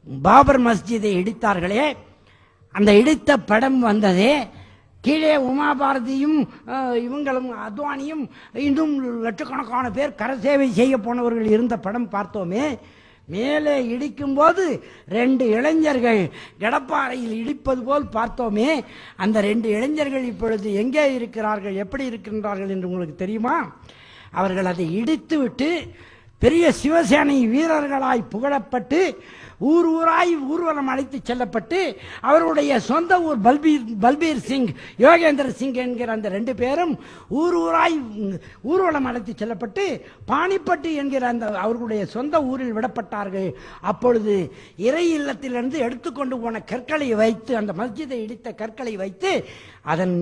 பாபர் மஸ்ஜிதை இடித்தார்களே, அந்த இடித்த படம் வந்ததே, கீழே உமா பாரதியும் இவங்களும் அத்வானியும் இன்னும் லட்சக்கணக்கான பேர் கரசேவை செய்ய போனவர்கள் இருந்த படம் பார்த்தோமே. மேலே இடிக்கும் போது 2 இளைஞர்கள் கடப்பாறையில் இடிப்பது போல் பார்த்தோமே. அந்த 2 இளைஞர்கள் இப்பொழுது எங்கே இருக்கிறார்கள், எப்படி இருக்கின்றார்கள் என்று உங்களுக்கு தெரியுமா? அவர்கள் அதை இடித்து விட்டு பெரிய சிவசேனை வீரர்களாய் புகழப்பட்டு ஊர் ஊராய் ஊர்வலம் அழைத்து செல்லப்பட்டு அவருடைய சொந்த ஊர் பல்பீர் சிங், யோகேந்திர சிங் என்கிற அந்த 2 பேரும் ஊர் ஊராய் ஊர்வலம் அழைத்து செல்லப்பட்டு பாணிப்பட்டு என்கிற அந்த அவர்களுடைய சொந்த ஊரில் விடப்பட்டார்கள். அப்பொழுது இறை இல்லத்திலிருந்து எடுத்துக்கொண்டு போன கற்களை வைத்து, அந்த மஸ்ஜிதை இடித்த கற்களை வைத்து அதன்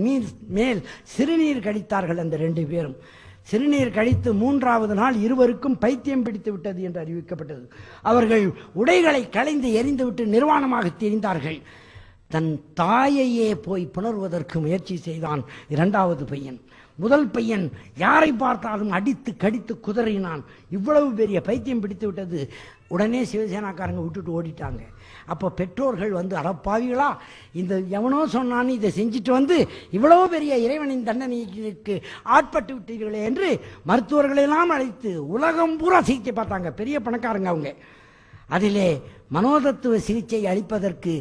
மேல் சிறுநீர் கழித்தார்கள் அந்த 2 பேரும். சிறுநீர் கழித்து 3வது நாள் இருவருக்கும் பைத்தியம் பிடித்து விட்டது என்று அறிவிக்கப்பட்டது. அவர்கள் உடைகளை களைந்து எரிந்துவிட்டு நிர்வாணமாக திரிந்தார்கள். தன் தாயையே போய் புணர்வதற்கு முயற்சி செய்தான் 2வது பையன். முதல் பையன் யாரை பார்த்தாலும் அடித்து கடித்து குதறினான். இவ்வளவு பெரிய பைத்தியம் பிடித்து விட்டது. உடனே சிவசேனாக்காரங்க விட்டுட்டு ஓடிட்டாங்க. அப்போ பெற்றோர்கள் வந்து, அடப்பாவிகளா, இந்த எவனோ சொன்னான்னு இதை செஞ்சுட்டு வந்து இவ்வளவு பெரிய இறைவனின் தண்டனைக்கு ஆட்பட்டு விட்டீர்களே என்று மருத்துவர்களெல்லாம் அழைத்து உலகம் பூரா சிகிச்சை பார்த்தாங்க. பெரிய பணக்காரங்க அவங்க. அதிலே மனோதத்துவ சிகிச்சை அளிப்பதற்கு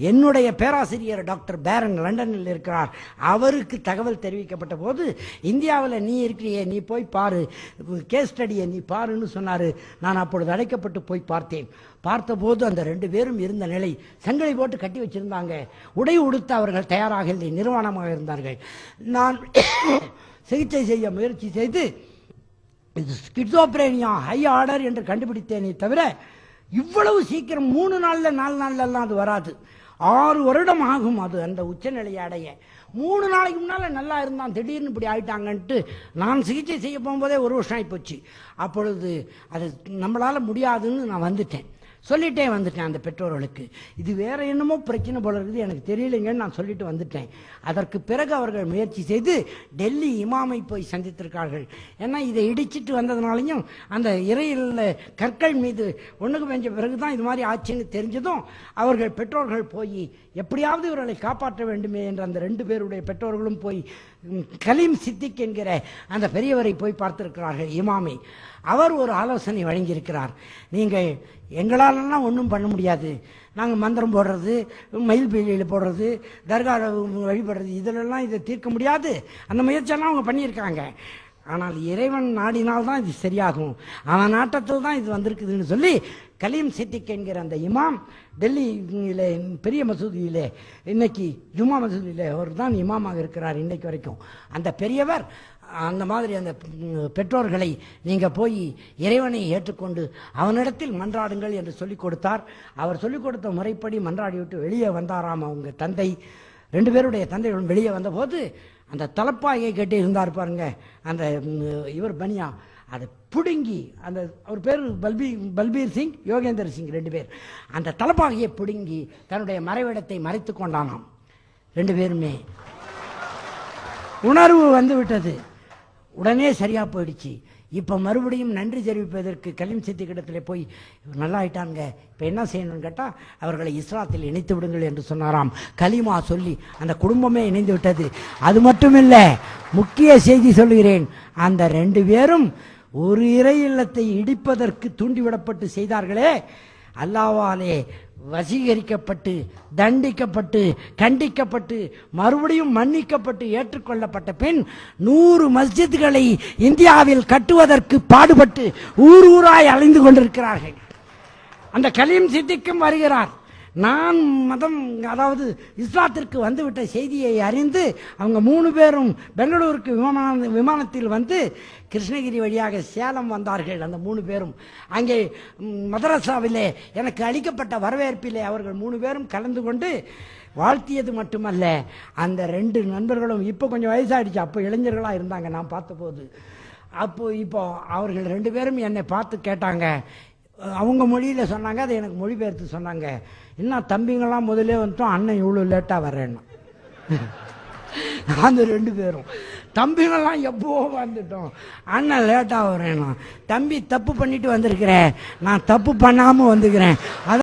என்னுடைய பேராசிரியர் டாக்டர் பேரன் லண்டனில் இருக்கிறார். அவருக்கு தகவல் தெரிவிக்கப்பட்ட போது, இந்தியாவில் நீ இருக்கிறியே, நீ போய் பாரு, கேஸ் ஸ்டடியை நீ பாருன்னு சொன்னார். நான் அப்பொழுது அழைக்கப்பட்டு போய் பார்த்தேன். பார்த்தபோது அந்த 2 பேரும் இருந்த நிலை, சங்கிலி போட்டு கட்டி வச்சிருந்தாங்க. உடை உடுத்த அவர்கள் தயாராக இல்லை, நிர்வாணமாக இருந்தார்கள். நான் சிகிச்சை செய்ய முயற்சி செய்து ஸ்கிசோப்ரேனியா ஹை ஆர்டர் என்று கண்டுபிடித்தேனே தவிர இவ்வளவு சீக்கிரம் 3 நாள்ல 4 நாள்ல எல்லாம் அது வராது. 6 வருடம் ஆகும் அது அந்த உச்சநிலையை அடைய. 3 நாளைக்கு முன்னால நல்லா இருந்தான், திடீர்னு இப்படி ஆயிட்டாங்கன்ட்டு நான் சிகிச்சை செய்ய போகும்போதே 1 வருஷம் ஆகி போச்சு. அப்பொழுது அது நம்மளால முடியாதுன்னு நான் சொல்லிட்டே வந்துட்டேன் அந்த பெற்றோர்களுக்கு. இது வேற என்னமோ பிரச்சனை போல இருக்குது, எனக்கு தெரியலைங்கன்னு நான் சொல்லிட்டு வந்துட்டேன். அதற்கு பிறகு அவர்கள் முயற்சி செய்து டெல்லி இமாமை போய் சந்தித்திருக்கார்கள். ஏன்னா இதை இடிச்சிட்டு வந்ததுனாலையும் அந்த இறையில் கற்கள் மீது ஒன்றுக்கு பெஞ்ச பிறகுதான் இது மாதிரி ஆச்சுன்னு தெரிஞ்சதும் அவர்கள் பெற்றோர்கள் போய் எப்படியாவது இவர்களை காப்பாற்ற வேண்டுமே என்று அந்த 2 பேருடைய பெற்றோர்களும் போய் கலீம் சித்திக் என்கிற அந்த பெரியவரை போய் பார்த்திருக்கிறார்கள், இமாமை. அவர் ஒரு ஆலோசனை வழங்கியிருக்கிறார். நீங்கள் எங்களாலெல்லாம் ஒன்றும் பண்ண முடியாது, நாங்கள் மந்திரம் போடுறது, மயில் பீலியில் போடுறது, தர்கா வழிபடுறது, இதிலெல்லாம் இதை தீர்க்க முடியாது. அந்த முயற்சியெல்லாம் அவங்க பண்ணியிருக்காங்க. ஆனால் இறைவன் நாடினால்தான் இது சரியாகும், அவன் நாட்டத்தில் தான் இது வந்திருக்குதுன்னு சொல்லி கலீம் சித்திக் என்கிற அந்த இமாம் டெல்லியிலே பெரிய மசூதியிலே, இன்னைக்கு ஜும்மா மசூதியிலே அவர் தான் இமாமாக இருக்கிறார் இன்னைக்கு வரைக்கும். அந்த பெரியவர் அந்த மாதிரி அந்த பெற்றோர்களை நீங்கள் போய் இறைவனை ஏற்றுக்கொண்டு அவனிடத்தில் மன்றாடுங்கள் என்று சொல்லிக் கொடுத்தார். அவர் சொல்லிக் கொடுத்த முறைப்படி மன்றாடி விட்டு வெளியே வந்தாராம் அவங்க தந்தை. 2 பேருடைய தந்தைகளும் வெளியே வந்தபோது அந்த தலப்பாயை கட்டி இருந்தார் பாருங்க, அந்த இவர் பனியா, அதை பிடுங்கி, அந்த அவர் பேர் பல்பீர் சிங், யோகேந்திர சிங் 2 பேர், அந்த தலப்பாகையை பிடுங்கி தன்னுடைய மறைவிடத்தை மறைத்து கொண்டானாம். 2 பேருமே உணர்வு வந்து விட்டது. உடனே சரியா போயிடுச்சு. இப்போ மறுபடியும் நன்றி தெரிவிப்பதற்கு கலீம் சித்திக் இடத்துல போய் நல்லா ஆயிட்டாங்க, இப்போ என்ன செய்யணும்னு கேட்டால் அவர்களை இஸ்லாத்தில் இணைத்து விடுங்கள் என்று சொன்னாராம். கலிமா சொல்லி அந்த குடும்பமே இணைந்து விட்டது. அது மட்டுமில்லை, முக்கிய செய்தி சொல்கிறேன், அந்த 2 பேரும் ஒரு இறை இல்லத்தை இடிப்பதற்கு தூண்டிவிடப்பட்டு செய்தார்களே, அல்லாஹ்வாலே வசீகரிக்கப்பட்டு தண்டிக்கப்பட்டு கண்டிக்கப்பட்டு மறுபடியும் மன்னிக்கப்பட்டு ஏற்றுக்கொள்ளப்பட்ட பின் 100 மஸ்ஜித்களை இந்தியாவில் கட்டுவதற்கு பாடுபட்டு ஊர் ஊராய் அலைந்து கொண்டிருக்கிறார்கள். அந்த கலீம் சித்திக்கும் வருகிறார். நான் மதம், அதாவது இஸ்லாத்திற்கு வந்துவிட்ட செய்தியை அறிந்து அவங்க 3 பேரும் பெங்களூருக்கு விமானத்தில் வந்து கிருஷ்ணகிரி வழியாக சேலம் வந்தார்கள். அந்த 3 பேரும் அங்கே மதரசாவிலே எனக்கு அளிக்கப்பட்ட வரவேற்பிலே அவர்கள் 3 பேரும் கலந்து கொண்டு வாழ்த்தியது மட்டுமல்ல, அந்த 2 நண்பர்களும் இப்போ கொஞ்சம் வயசாகிடுச்சு, அப்போ இளைஞர்களாக இருந்தாங்க நான் பார்த்தபோது. இப்போ அவர்கள் 2 பேரும் என்னை பார்த்து கேட்டாங்க, அவங்க மொழியில் சொன்னாங்க, அதை எனக்கு மொழிபெயர்த்து சொன்னாங்க, என்ன தம்பிங்கெல்லாம் முதலே வந்துட்டோம், அண்ணன் இவ்வளோ லேட்டாக வர்றேன்னா. அந்த 2 பேரும் தம்பிங்கெல்லாம் எப்போ வந்துட்டோம், அண்ணன் லேட்டாக வர்றேன்னா. தம்பி தப்பு பண்ணிட்டு வந்திருக்கிறேன், நான் தப்பு பண்ணாமல் வந்துக்கிறேன்.